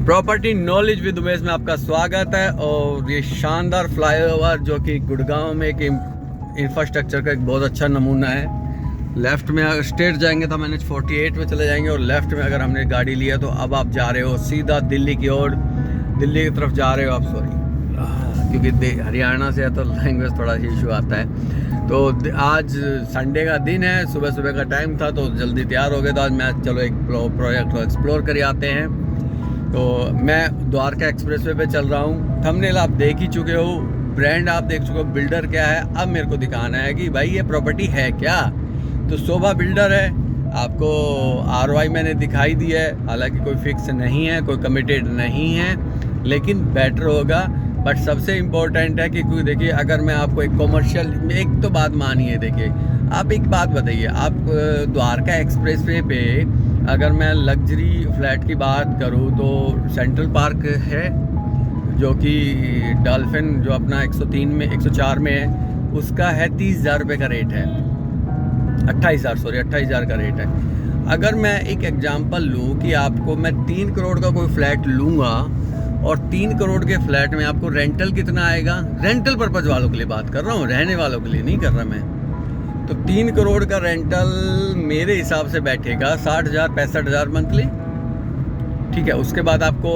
Property knowledge with Umesh में आपका स्वागत है। और ये शानदार फ्लाईओवर जो कि गुड़गांव में एक इंफ्रास्ट्रक्चर का एक बहुत अच्छा नमूना है। लेफ्ट में अगर स्ट्रेट जाएंगे तो हम NH-48 में चले जाएंगे, और लेफ्ट में अगर हमने गाड़ी लिया तो अब आप जा रहे हो सीधा दिल्ली की ओर, दिल्ली की तरफ जा रहे हो आप। सॉरी, क्योंकि हरियाणा से है तो लैंग्वेज थोड़ा सा इशू आता है। तो आज संडे का दिन है, सुबह सुबह का टाइम था तो जल्दी तैयार हो गए। तो आज मैं चलो एक प्रोजेक्ट एक्सप्लोर कर आते हैं। तो मैं द्वारका एक्सप्रेसवे पे चल रहा हूँ। थंबनेल आप देख ही चुके हो, ब्रांड आप देख चुके हो, बिल्डर क्या है। अब मेरे को दिखाना है कि भाई ये प्रॉपर्टी है क्या। तो शोभा बिल्डर है, आपको ROI मैंने दिखाई दी है। हालांकि कोई फिक्स नहीं है, कोई कमिटेड नहीं है, लेकिन बेटर होगा। बट सबसे इम्पोर्टेंट है कि क्योंकि देखिए, अगर मैं आपको एक कॉमर्शियल, एक तो बात मानिए, देखिए आप एक बात बताइए, आप द्वारका एक्सप्रेसवे पे अगर मैं लग्जरी फ्लैट की बात करूँ तो सेंट्रल पार्क है जो कि डॉल्फिन जो अपना 103 में 104 में है, उसका है 30,000 रुपये का रेट है। 28,000 का रेट है। अगर मैं एक एग्जांपल लूँ कि आपको मैं 3 करोड़ का कोई फ्लैट लूँगा और 3 करोड़ के फ्लैट में आपको रेंटल कितना आएगा, रेंटल पर्पज़ वालों के लिए बात कर रहा हूँ, रहने वालों के लिए नहीं कर रहा मैं। तो 3 करोड़ का रेंटल मेरे हिसाब से बैठेगा 60,000 65,000 मंथली। ठीक है, उसके बाद आपको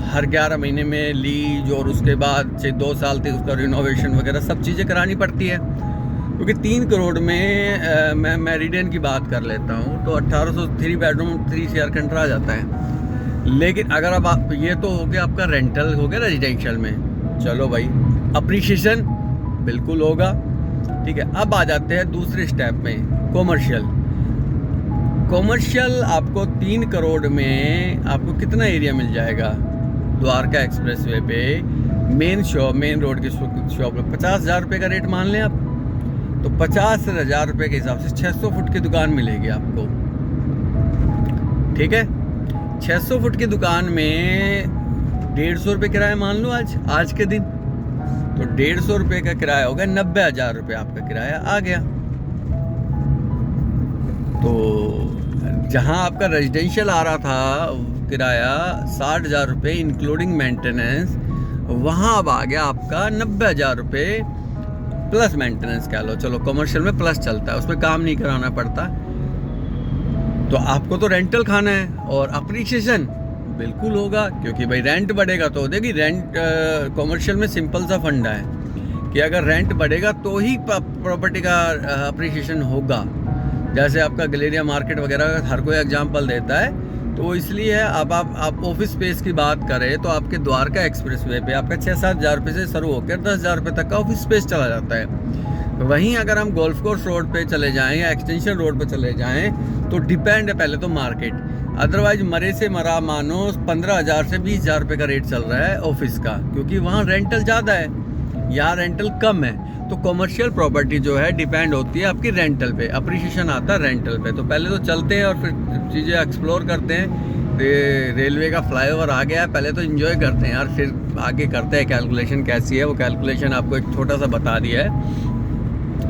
हर 11 महीने में लीज, और उसके बाद 2 साल तक उसका रिनोवेशन वगैरह सब चीज़ें करानी पड़ती है। क्योंकि 3 करोड़ में मैं मेरिडियन की बात कर लेता हूँ तो 1800 3 बेडरूम 3 CR कंटर आ जाता है। लेकिन अगर अब आप, ये तो हो गया आपका रेंटल, हो गया रेजिडेंशियल में, चलो भाई अप्रिशिएशन बिल्कुल होगा। ठीक है, अब आ जाते हैं दूसरे स्टेप में, कॉमर्शियल। कॉमर्शियल आपको 3 करोड़ में आपको कितना एरिया मिल जाएगा द्वारका एक्सप्रेसवे पे, मेन रोड की शॉप में 50,000 रुपये का रेट मान लें आप। तो 50,000 रुपये के हिसाब से 600 फुट की दुकान मिलेगी आपको। ठीक है, 600 फुट की दुकान में 150 रुपये किराया मान लो आज के दिन। तो 150 रुपये का किराया हो गया, 90,000 रुपये आपका किराया आ गया। तो जहां आपका रेजिडेंशियल आ रहा था किराया 60,000 रुपये इंक्लूडिंग मेंटेनेंस, वहां अब आ गया आपका 90,000 रुपये प्लस मेंटेनेंस कह लो। चलो कमर्शियल में प्लस चलता है, उसमें काम नहीं कराना पड़ता। तो आपको तो रेंटल खाना है और अप्रिशिएशन बिल्कुल होगा, क्योंकि भाई रेंट बढ़ेगा तो देखिए, रेंट कॉमर्शियल में सिंपल सा फंडा है कि अगर रेंट बढ़ेगा तो ही प्रॉपर्टी का अप्रिशिएशन होगा। जैसे आपका गलेरिया मार्केट वगैरह हर कोई एग्जांपल देता है, तो वो इसलिए है। अब आप ऑफिस स्पेस की बात करें तो आपके द्वारका एक्सप्रेसवे पे आपका 6-7 रुपये से शुरू होकर 10,000 रुपये तक का ऑफिस स्पेस चला जाता है। वहीं अगर हम गोल्फ कोर्स रोड पे चले जाएं या एक्सटेंशन रोड पे चले जाएं तो डिपेंड है पहले तो मार्केट। अदरवाइज मरे से मरा मानो 15,000 से 20,000 रुपये का रेट चल रहा है ऑफिस का, क्योंकि वहाँ रेंटल ज़्यादा है, यहाँ रेंटल कम है। तो कॉमर्शियल प्रॉपर्टी जो है डिपेंड होती है आपकी रेंटल पे, अप्रिशिएशन आता है रेंटल पे। तो पहले तो चलते हैं और फिर चीज़ें एक्सप्लोर करते हैं। रेलवे का फ्लाईओवर आ गया है, पहले तो एंजॉय करते हैं यार, फिर आगे करते हैं कैलकुलेशन कैसी है। वो कैलकुलेशन आपको एक छोटा सा बता दिया है,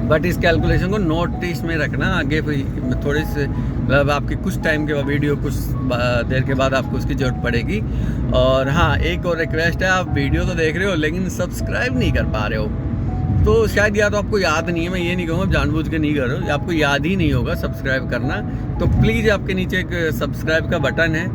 बट इस कैलकुलेशन को नोटिस में रखना। आगे फिर थोड़ी सी मतलब आपकी कुछ टाइम के बाद, वीडियो कुछ देर के बाद आपको उसकी ज़रूरत पड़ेगी। और हाँ, एक और रिक्वेस्ट है, आप वीडियो तो देख रहे हो लेकिन सब्सक्राइब नहीं कर पा रहे हो, तो शायद या तो आपको याद नहीं है, मैं ये नहीं कहूँगा जानबूझ के नहीं कर रहे हो, आपको याद ही नहीं होगा सब्सक्राइब करना। तो प्लीज़ आपके नीचे एक सब्सक्राइब का बटन है,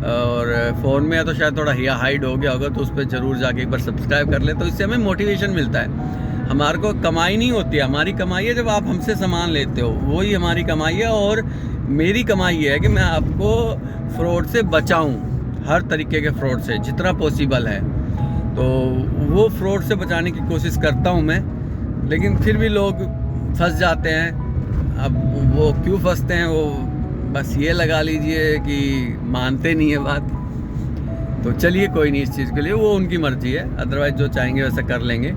और फ़ोन में है तो शायद थोड़ा हाइड हो गया होगा, तो उस पर ज़रूर जाके एक बार सब्सक्राइब कर ले। तो इससे हमें मोटिवेशन मिलता है। हमारे को कमाई नहीं होती है, हमारी कमाई है जब आप हमसे सामान लेते हो, वही हमारी कमाई है। और मेरी कमाई ये है कि मैं आपको फ्रॉड से बचाऊं, हर तरीके के फ्रॉड से जितना पॉसिबल है। तो वो फ्रॉड से बचाने की कोशिश करता हूं मैं, लेकिन फिर भी लोग फंस जाते हैं। अब वो क्यों फंसते हैं, वो बस ये लगा लीजिए कि मानते नहीं है बात। तो चलिए कोई नहीं, इस चीज़ के लिए वो उनकी मर्जी है, अदरवाइज जो चाहेंगे वैसा कर लेंगे।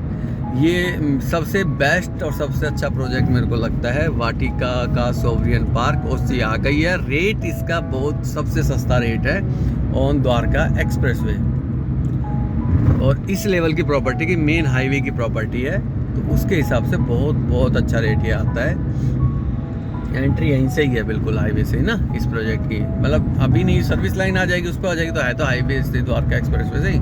ये सबसे बेस्ट और सबसे अच्छा प्रोजेक्ट मेरे को लगता है वाटिका का सोवरियन पार्क। उससे आ गई है, रेट इसका बहुत सबसे सस्ता रेट है ऑन द्वारका एक्सप्रेसवे, और इस लेवल की प्रॉपर्टी की मेन हाईवे की प्रॉपर्टी है, तो उसके हिसाब से बहुत अच्छा रेट ये आता है। एंट्री यहीं से ही है, बिल्कुल हाईवे से ही ना इस प्रोजेक्ट की। मतलब अभी नहीं, सर्विस लाइन आ जाएगी, उस पर आ जाएगी, तो है तो हाईवे से द्वारका एक्सप्रेस वे से ही।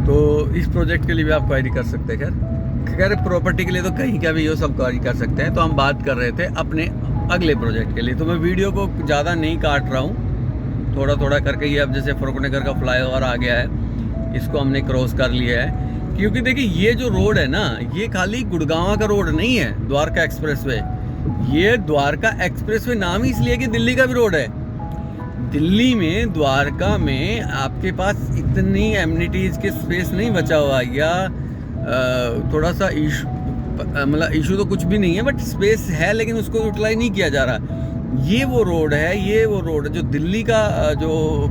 तो इस प्रोजेक्ट के लिए भी आप क्वारी कर सकते हैं। खैर प्रॉपर्टी के लिए तो कहीं का भी हो, सब क्वारी कर सकते हैं। तो हम बात कर रहे थे अपने अगले प्रोजेक्ट के लिए। तो मैं वीडियो को ज़्यादा नहीं काट रहा हूँ, थोड़ा थोड़ा करके। ये अब जैसे फरुखनगर का फ्लाईओवर आ गया है, इसको हमने क्रॉस कर लिया है। क्योंकि देखिए ये जो रोड है ना, ये खाली गुड़गांव का रोड नहीं है द्वारका एक्सप्रेसवे। ये द्वारका एक्सप्रेसवे नाम ही इसलिए कि दिल्ली का भी रोड है। दिल्ली में द्वारका में आपके पास इतनी एमिनिटीज़ के स्पेस नहीं बचा हुआ, या थोड़ा सा इशू, मतलब इशू तो कुछ भी नहीं है, बट स्पेस है लेकिन उसको यूटिलाइज नहीं किया जा रहा। ये वो रोड है, ये वो रोड है जो दिल्ली का जो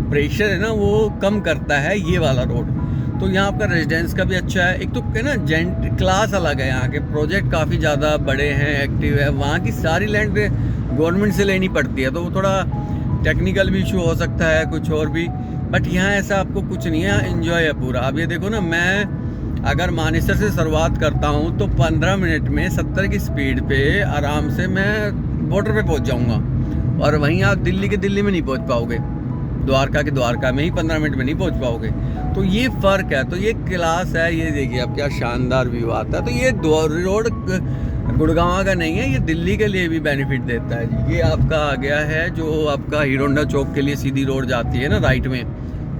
प्रेशर है ना वो कम करता है, ये वाला रोड। तो यहाँ आपका रेजिडेंस का भी अच्छा है। एक तो है ना जेंट क्लास अलग है, यहाँ के प्रोजेक्ट काफ़ी ज़्यादा बड़े हैं, एक्टिव है। वहाँ की सारी लैंड गवर्नमेंट से लेनी पड़ती है, तो वो थोड़ा टेक्निकल भी इशू हो सकता है, कुछ और भी। बट यहाँ ऐसा आपको कुछ नहीं है, यहाँ इन्जॉय है पूरा। अब ये देखो ना, मैं अगर मानेसर से शुरुआत करता हूँ तो 15 मिनट में 70 की स्पीड पे आराम से मैं बॉर्डर पे पहुँच जाऊँगा। और वहीं आप दिल्ली के दिल्ली में नहीं पहुँच पाओगे, द्वारका के द्वारका में ही 15 मिनट में नहीं पहुँच पाओगे। तो ये फ़र्क है। तो ये क्लास है। ये देखिए अब क्या शानदार व्यू आता है। तो ये रोड गुड़गांव का नहीं है, ये दिल्ली के लिए भी बेनिफिट देता है जी। ये आपका आ गया है जो आपका हीरो होंडा चौक के लिए सीधी रोड जाती है ना राइट में,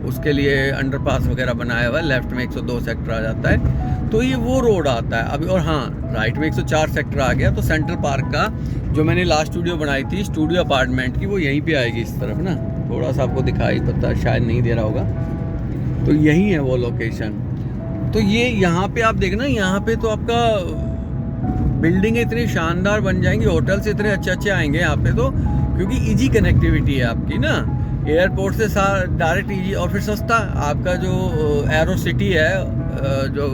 उसके लिए अंडरपास वगैरह बनाया हुआ है। लेफ्ट में 102 सेक्टर आ जाता है, तो ये वो रोड आता है अभी। और हाँ, राइट में 104 सेक्टर आ गया। तो सेंट्रल पार्क का जो मैंने लास्ट वीडियो बनाई थी स्टूडियो अपार्टमेंट की, वो यहीं पे आएगी इस तरफ ना। थोड़ा सा आपको दिखाई पता शायद नहीं दे रहा होगा, तो यही है वो लोकेशन। तो ये यहाँ पे आप देखना, यहाँ पे तो आपका बिल्डिंग इतनी शानदार बन जाएंगी, होटल्स इतने अच्छे अच्छे आएंगे यहाँ पे तो, क्योंकि इजी कनेक्टिविटी है आपकी ना, एयरपोर्ट से डायरेक्ट इजी। और फिर सस्ता आपका जो एरो सिटी है जो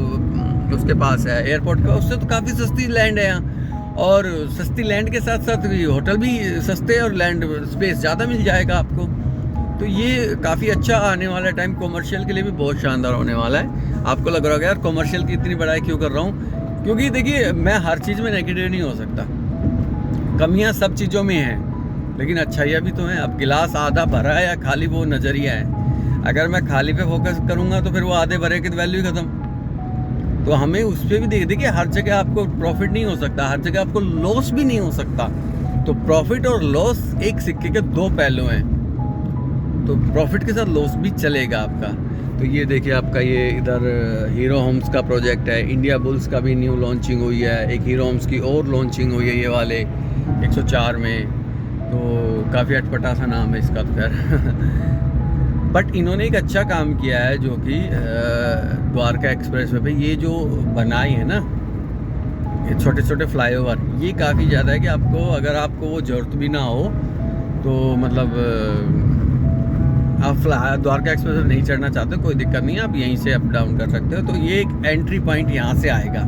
उसके पास है एयरपोर्ट का, उससे तो काफ़ी सस्ती लैंड है यहाँ। और सस्ती लैंड के साथ साथ होटल भी सस्ते और लैंड स्पेस ज़्यादा मिल जाएगा आपको। तो ये काफ़ी अच्छा आने वाला टाइम कॉमर्शियल के लिए भी बहुत शानदार होने वाला है। आपको लग रहा होगा यार कॉमर्शियल की इतनी बड़ाई क्यों कर रहा हूँ, क्योंकि देखिए मैं हर चीज़ में नेगेटिव नहीं हो सकता। कमियां सब चीज़ों में हैं, लेकिन अच्छाइयाँ भी तो हैं। अब गिलास आधा भरा है या खाली, वो नज़रिया है। अगर मैं खाली पे फोकस करूँगा तो फिर वो आधे भरे की वैल्यू खत्म। तो हमें उस पर भी देखिए, हर जगह आपको प्रॉफिट नहीं हो सकता, हर जगह आपको लॉस भी नहीं हो सकता। तो प्रॉफिट और लॉस एक सिक्के के दो पहलू हैं। तो प्रॉफिट के साथ लॉस भी चलेगा आपका। तो ये देखिए आपका ये इधर हीरो होम्स का प्रोजेक्ट है। इंडिया बुल्स का भी न्यू लॉन्चिंग हुई है, एक हीरो होम्स की और लॉन्चिंग हुई है ये वाले 104 में। तो काफ़ी अटपटा सा नाम है इसका तो खैर बट इन्होंने एक अच्छा काम किया है, जो कि द्वारका एक्सप्रेस वे पे ये जो बनाई है ना, ये छोटे छोटे फ्लाईओवर, ये काफ़ी ज़्यादा है कि आपको, अगर आपको वो ज़रूरत भी ना हो तो मतलब आप द्वारका एक्सप्रेस वे नहीं चढ़ना चाहते कोई दिक्कत नहीं है, आप यहीं से अप डाउन कर सकते हो। तो ये एक एंट्री पॉइंट यहाँ से आएगा,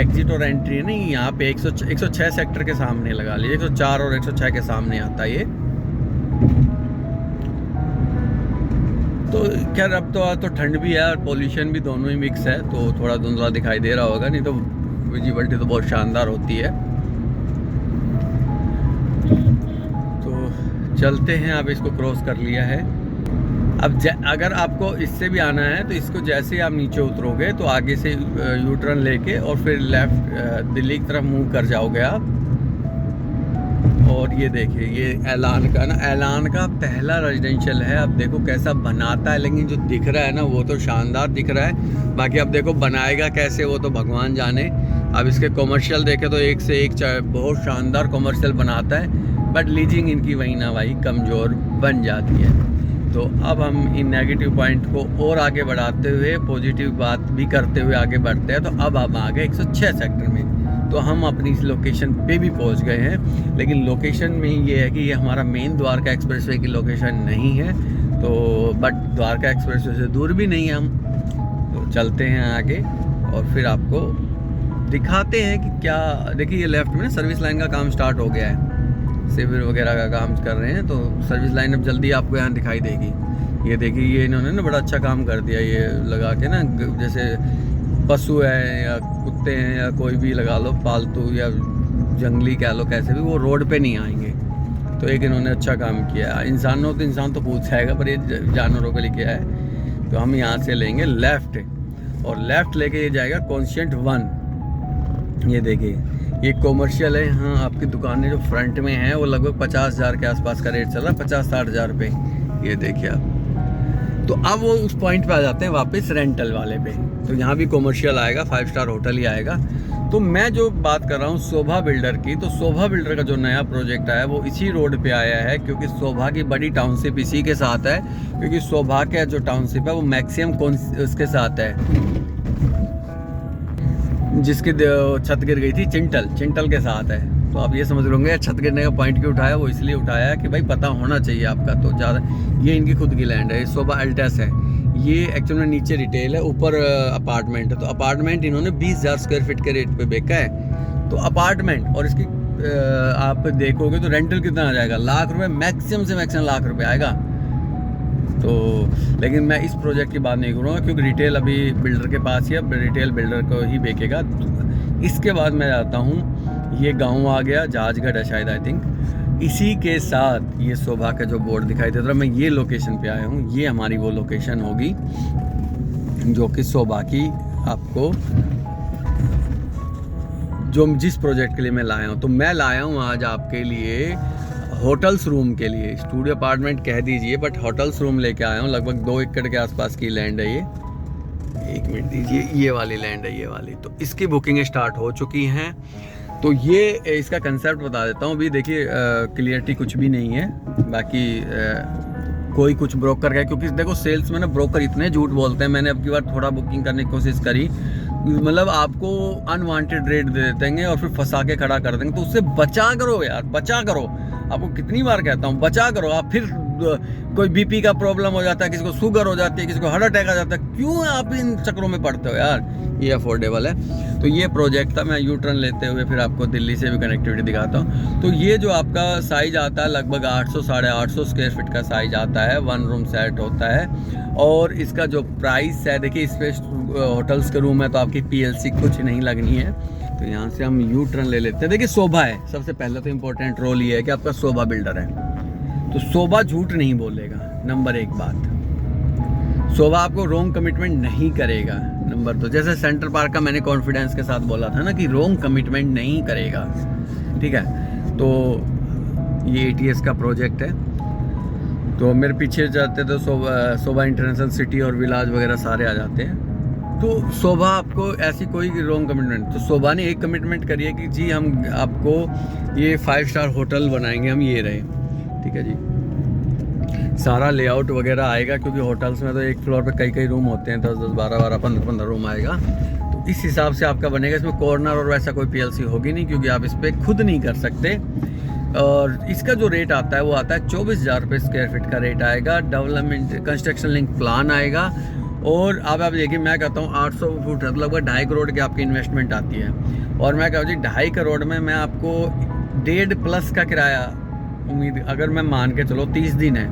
एग्जिट और एंट्री है नहीं, यहाँ पे 106 सेक्टर के सामने लगा लीजिए, 104 और 106 के सामने आता है ये। तो खैर अब तो ठंड भी है और पोल्यूशन भी, दोनों ही मिक्स है, तो थोड़ा धुंधला दिखाई दे रहा होगा, नहीं तो विजिबिलिटी तो बहुत शानदार होती है। तो चलते हैं, अब इसको क्रॉस कर लिया है। अब अगर आपको इससे भी आना है तो इसको जैसे आप नीचे उतरोगे तो आगे से यू टर्न लेके और फिर लेफ्ट दिल्ली की तरफ मूव कर जाओगे आप। और ये देखिए ये ऐलान का ना, ऐलान का पहला रेजिडेंशियल है। अब देखो कैसा बनाता है, लेकिन जो दिख रहा है ना वो तो शानदार दिख रहा है। बाकी अब देखो बनाएगा कैसे वो तो भगवान जाने। अब इसके कॉमर्शियल देखे तो एक से एक बहुत शानदार कॉमर्शियल बनाता है, बट लीजिंग इनकी वही ना वही कमज़ोर बन जाती है। तो अब हम इन नेगेटिव पॉइंट को और आगे बढ़ाते हुए पॉजिटिव बात भी करते हुए आगे बढ़ते हैं। तो अब हम आ गए 106 सेक्टर में, तो हम अपनी इस लोकेशन पे भी पहुंच गए हैं। लेकिन लोकेशन में ये है कि ये हमारा मेन द्वारका एक्सप्रेसवे की लोकेशन नहीं है, तो बट द्वारका एक्सप्रेसवे से दूर भी नहीं है हम। तो चलते हैं आगे और फिर आपको दिखाते हैं कि क्या। देखिए ये लेफ्ट में ना सर्विस लाइन का काम स्टार्ट हो गया है, सिविल वगैरह का काम कर रहे हैं, तो सर्विस लाइन अब जल्दी आपको यहाँ दिखाई देगी। ये देखिए ये इन्होंने ना बड़ा अच्छा काम कर दिया, ये लगा के ना, जैसे पशु है या कुत्ते हैं या कोई भी लगा लो पालतू या जंगली कह लो कैसे भी, वो रोड पे नहीं आएंगे। तो एक इन्होंने अच्छा काम किया। इंसानों तो इंसान तो पूछ जाएगा, पर ये जानवरों के लिए किया है। तो हम यहाँ से लेंगे लेफ़्ट, और लेफ़्ट लेके ये जाएगा कॉन्शियंट 1। ये देखिए, ये कॉमर्शियल है। हाँ, आपकी दुकानें जो फ्रंट में हैं वो लगभग 50,000 के आसपास का रेट चल रहा है, 50-60 हज़ार रुपये। ये देखिए आप। तो अब वो उस पॉइंट पे आ जाते हैं वापस रेंटल वाले पे। तो यहाँ भी कॉमर्शियल आएगा, 5 स्टार होटल ही आएगा। तो मैं जो बात कर रहा हूँ शोभा बिल्डर की, तो शोभा बिल्डर का जो नया प्रोजेक्ट आया वो इसी रोड पे आया है, क्योंकि शोभा की बड़ी टाउनशिप इसी के साथ है। क्योंकि शोभा का जो टाउनशिप है वो मैक्सिमम उसके साथ है, जिसकी छत गिर गई थी, चिंटल के साथ है। तो आप ये समझ लोगे छत गिरने का पॉइंट क्यों उठाया, वो इसलिए उठाया है कि भाई पता होना चाहिए आपका। तो ज़्यादा, ये इनकी खुद की लैंड है, ये शोभा अल्टेस है। ये एक्चुअल में नीचे रिटेल है, ऊपर अपार्टमेंट है। तो अपार्टमेंट इन्होंने 20,000 स्क्वायर फीट के रेट पे बेचा है। तो अपार्टमेंट और इसकी आप देखोगे तो रेंटल कितना आ जाएगा, लाख रुपए, मैक्सिमम से मैक्सिमम लाख रुपए आएगा। तो लेकिन मैं इस प्रोजेक्ट की बात नहीं करूँगा, क्योंकि रिटेल अभी बिल्डर के पास ही है, रिटेल बिल्डर को ही बेचेगा। इसके बाद मैं जाता हूँ, ये गाँव आ गया, जहाजगढ़ है शायद, आई थिंक। इसी के साथ ये शोभा का जो बोर्ड दिखाई देता है, मैं ये लोकेशन पे आया हूँ। ये हमारी वो लोकेशन होगी जो कि शोभा की आपको, जो जिस प्रोजेक्ट के लिए मैं लाया हूँ। तो मैं लाया हूँ आज आपके लिए होटल्स रूम के लिए, स्टूडियो अपार्टमेंट कह दीजिए, बट होटल्स रूम लेके आया हूँ। लगभग 2 एकड़ के आसपास की लैंड है ये। 1 मिनट दीजिए, ये वाली लैंड है, ये वाली। तो इसकी बुकिंग स्टार्ट हो चुकी हैं। तो ये इसका कंसेप्ट बता देता हूँ। अभी देखिए क्लियरिटी कुछ भी नहीं है, बाकी कोई कुछ ब्रोकर का, क्योंकि देखो सेल्स में ना ब्रोकर इतने झूठ बोलते हैं। मैंने अब की बार थोड़ा बुकिंग करने की कोशिश करी, मतलब आपको अनवांटेड रेट दे देते हैं और फिर फंसा के खड़ा कर देंगे। तो उससे बचा करो यार, बचा करो। आपको कितनी बार कहता हूँ, बचा करो। आप फिर कोई बीपी का प्रॉब्लम हो जाता है, किसी को शुगर हो जाती है, किसी को हार्ट अटैक आ जाता है। क्यों आप इन चक्रों में पड़ते हो यार, ये अफोर्डेबल है। तो ये प्रोजेक्ट था, मैं यू टर्न लेते हुए फिर आपको दिल्ली से भी कनेक्टिविटी दिखाता हूँ। तो ये जो आपका साइज आता है लगभग 800-850 स्क्वायर फीट का साइज आता है, 1 रूम सेट होता है। और इसका जो प्राइस है, देखिए इस पे होटल्स के रूम है तो आपकी PLC कुछ नहीं लगनी है। तो यहाँ से हम यू टर्न ले लेते हैं। देखिए शोभा है, सबसे पहले तो इम्पोर्टेंट रोल ये है कि आपका शोभा बिल्डर है। तो शोभा झूठ नहीं बोलेगा, नंबर 1 बात। शोभा आपको रोंग कमिटमेंट नहीं करेगा, नंबर 2। जैसे सेंट्रल पार्क का मैंने कॉन्फिडेंस के साथ बोला था ना कि रोंग कमिटमेंट नहीं करेगा, ठीक है। तो ये ATS का प्रोजेक्ट है। तो मेरे पीछे जाते तो शोभा इंटरनेशनल सिटी और विलाज वगैरह सारे आ जाते हैं। तो शोभा आपको ऐसी कोई रोंग कमिटमेंट, तो शोभा ने एक कमिटमेंट करी है कि जी हम आपको ये 5 स्टार होटल बनाएंगे, हम ये रहे, ठीक है जी। सारा लेआउट वगैरह आएगा, क्योंकि होटल्स में तो एक फ्लोर पे कई रूम होते हैं, 10-10, 12-12, 15-15 रूम आएगा। तो इस हिसाब से आपका बनेगा। इसमें कॉर्नर और वैसा कोई PLC होगी नहीं, क्योंकि आप इस पर खुद नहीं कर सकते। और इसका जो रेट आता है वो आता है 24,000 रुपये स्क्वायर फीट का रेट आएगा। डेवलपमेंट कंस्ट्रक्शन लिंक प्लान आएगा। और अब आप देखिए, मैं कहता हूँ 800 फुट लगभग 2.5 करोड़ की आपकी इन्वेस्टमेंट आती है। और मैं कहूँ जी 2.5 करोड़ में मैं आपको 1.5+ का किराया, उम्मीद अगर मैं मान के चलो 30 दिन है,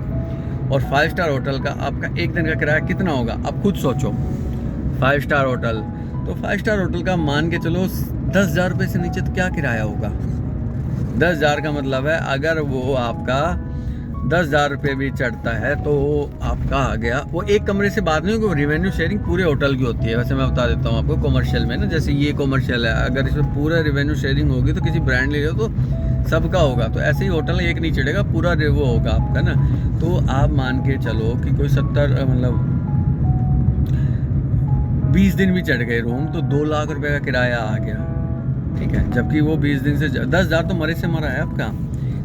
और 5 स्टार होटल का आपका 1 दिन का किराया कितना होगा आप खुद सोचो। 5 स्टार होटल, तो 5 स्टार होटल का मान के चलो 10,000 रुपये से नीचे तो क्या किराया होगा। 10,000 का मतलब है अगर वो आपका 10,000 रुपये भी चढ़ता है तो आपका आ गया। वो एक कमरे से बात नहीं होगी, रेवेन्यू शेयरिंग पूरे होटल की होती है। वैसे मैं बता देता हूँ आपको, कॉमर्शियल में ना, जैसे ये कॉमर्शियल है, अगर इसमें पूरा रेवेन्यू शेयरिंग होगी तो किसी ब्रांड ले लो तो सबका होगा। तो ऐसे ही होटल एक नहीं चढ़ेगा, पूरा वो होगा आपका ना। तो आप मान के चलो कि कोई 70 मतलब 20 दिन भी चढ़ गए रूम तो 2 लाख रुपए का किराया आ गया, ठीक है। जबकि वो 20 दिन से 10,000 तो मरे से मरा है आपका।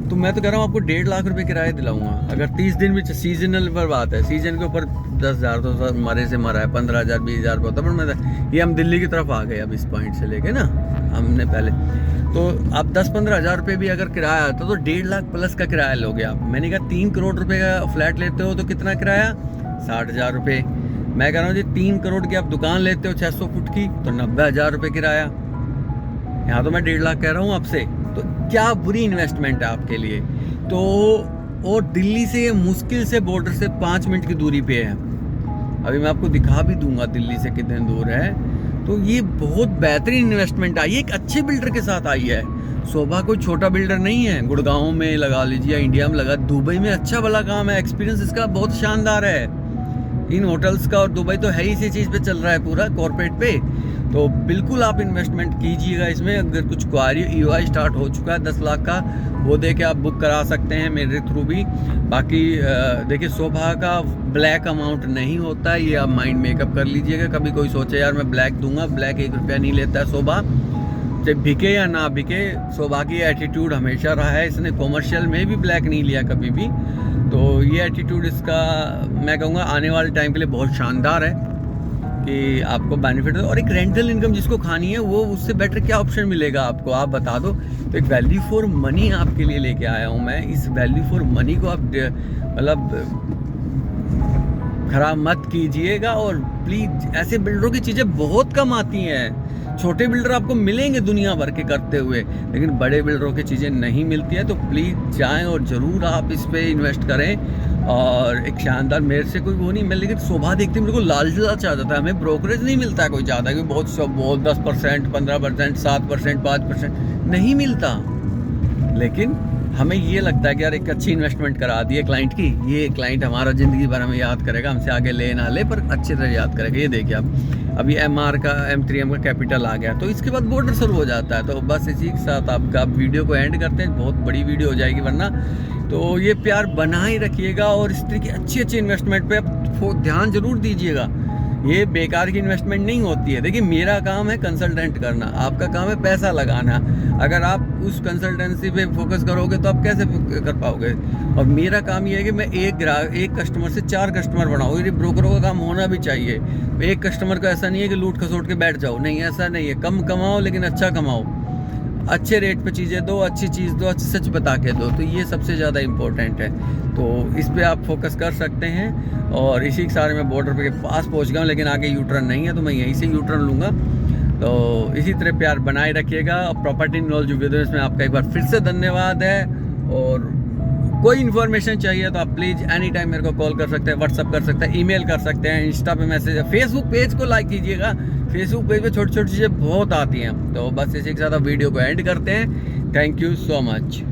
तो मैं तो कह रहा हूँ आपको 1.5 लाख रुपए किराया दिलाऊंगा अगर 30 दिन भी। सीजनल पर बात है, सीजन के ऊपर 10,000 तो मरे से मरा है, 15,000 20,000 होता है। पर मैं ये हम दिल्ली की तरफ आ गए अब इस पॉइंट से लेके ना, हमने पहले तो आप 10-15 हज़ार रुपये भी अगर किराया आता तो 1.5 लाख प्लस का किराया लोगे आप। मैंने कहा 3 करोड़ रुपए का फ्लैट लेते हो तो कितना किराया, 60,000 रुपये। मैं कह रहा हूँ जी 3 करोड़ की आप दुकान लेते हो 600 फुट की तो 90,000 रुपये किराया। यहाँ तो मैं 1.5 लाख कह रहा हूँ आपसे। तो क्या बुरी इन्वेस्टमेंट है आपके लिए। तो और दिल्ली से ये मुश्किल से बॉर्डर से 5 मिनट की दूरी पे है। अभी मैं आपको दिखा भी दूंगा दिल्ली से कितने दूर है। तो ये बहुत बेहतरीन इन्वेस्टमेंट आई है, एक अच्छे बिल्डर के साथ आई है। शोभा कोई छोटा बिल्डर नहीं है, गुड़गांव में लगा लीजिए, इंडिया में लगा, दुबई में अच्छा भला काम है, एक्सपीरियंस इसका बहुत शानदार है इन होटल्स का, और दुबई तो है ही इसी चीज़ पे चल रहा है पूरा कॉर्पोरेट पे। तो बिल्कुल आप इन्वेस्टमेंट कीजिएगा इसमें। अगर कुछ क्वारी EOI स्टार्ट हो चुका है 10 लाख का, वो दे के आप बुक करा सकते हैं मेरे थ्रू भी। बाकी देखिए शोभा का ब्लैक अमाउंट नहीं होता है, ये आप माइंड मेकअप कर लीजिएगा। कभी कोई सोचे यार मैं ब्लैक दूंगा, ब्लैक 1 रुपया नहीं लेता है शोभा, चाहे बिके या ना बिके। शोभा की एटीट्यूड हमेशा रहा है, इसने कॉमर्शियल में भी ब्लैक नहीं लिया कभी भी। तो ये एटीट्यूड इसका मैं कहूँगा आने वाले टाइम के लिए बहुत शानदार है कि आपको बेनिफिट है। और एक रेंटल इनकम जिसको खानी है वो, उससे बेटर क्या ऑप्शन मिलेगा आपको, आप बता दो। तो एक वैल्यू फॉर मनी आपके लिए लेके आया हूँ मैं। इस वैल्यू फॉर मनी को आप मतलब खराब मत कीजिएगा, और प्लीज़ ऐसे बिल्डरों की चीज़ें बहुत कम आती हैं। छोटे बिल्डर आपको मिलेंगे दुनिया भर के करते हुए, लेकिन बड़े बिल्डरों की चीज़ें नहीं मिलती है। तो प्लीज़ जाएं और ज़रूर आप इस पे इन्वेस्ट करें। और एक शानदार, मेरे से कोई वो नहीं मिल, लेकिन शोभा देखते मेरे को लालच आ जाता है। हमें ब्रोकरेज नहीं मिलता है कोई ज़्यादा, कि बहुत 10%, 15%, 7%, 5% नहीं मिलता, लेकिन हमें ये लगता है कि यार एक अच्छी इन्वेस्टमेंट करा दी है क्लाइंट की, ये क्लाइंट हमारा ज़िंदगी भर हमें याद करेगा, हमसे आगे ले ना ले पर अच्छी तरह याद करेगा। ये देखिए आप, अभी MR का M3M का कैपिटल आ गया, तो इसके बाद बॉर्डर शुरू हो जाता है। तो बस इसी के साथ आपका वीडियो को एंड करते हैं, बहुत बड़ी वीडियो हो जाएगी वरना। तो ये प्यार बना ही रखिएगा, और इस तरह की अच्छी इन्वेस्टमेंट पे आप ध्यान जरूर दीजिएगा। ये बेकार की इन्वेस्टमेंट नहीं होती है। देखिए मेरा काम है कंसल्टेंट करना, आपका काम है पैसा लगाना। अगर आप उस कंसल्टेंसी पे फोकस करोगे तो आप कैसे कर पाओगे। और मेरा काम ये है कि मैं एक कस्टमर से 4 कस्टमर बनाऊँ। ये ब्रोकरों का काम होना भी चाहिए। एक कस्टमर का ऐसा नहीं है कि लूट खसोट के बैठ जाओ, नहीं ऐसा नहीं है। कम कमाओ लेकिन अच्छा कमाओ, अच्छे रेट पे चीज़ें दो, अच्छी चीज़ दो, अच्छी सच बता के दो। तो ये सबसे ज़्यादा इम्पोर्टेंट है, तो इस पे आप फोकस कर सकते हैं। और इसी के सारे मैं बॉर्डर पे के पास पहुंच गया हूँ, लेकिन आगे यूटर्न नहीं है, तो मैं यहीं से यूटर्न लूँगा। तो इसी तरह प्यार बनाए रखिएगा। प्रॉपर्टी नॉलेज वीडियोस में आपका एक बार फिर से धन्यवाद है। और कोई इन्फॉर्मेशन चाहिए तो आप प्लीज़ एनी टाइम मेरे को कॉल कर सकते हैं, व्हाट्सअप कर सकते हैं, ईमेल कर सकते हैं, इंस्टा पे मैसेज, फेसबुक पेज को लाइक कीजिएगा। फेसबुक पेज पे छोटी छोटी चीज़ें बहुत आती हैं। तो बस इसी के साथ आप वीडियो को एंड करते हैं। Thank you so much.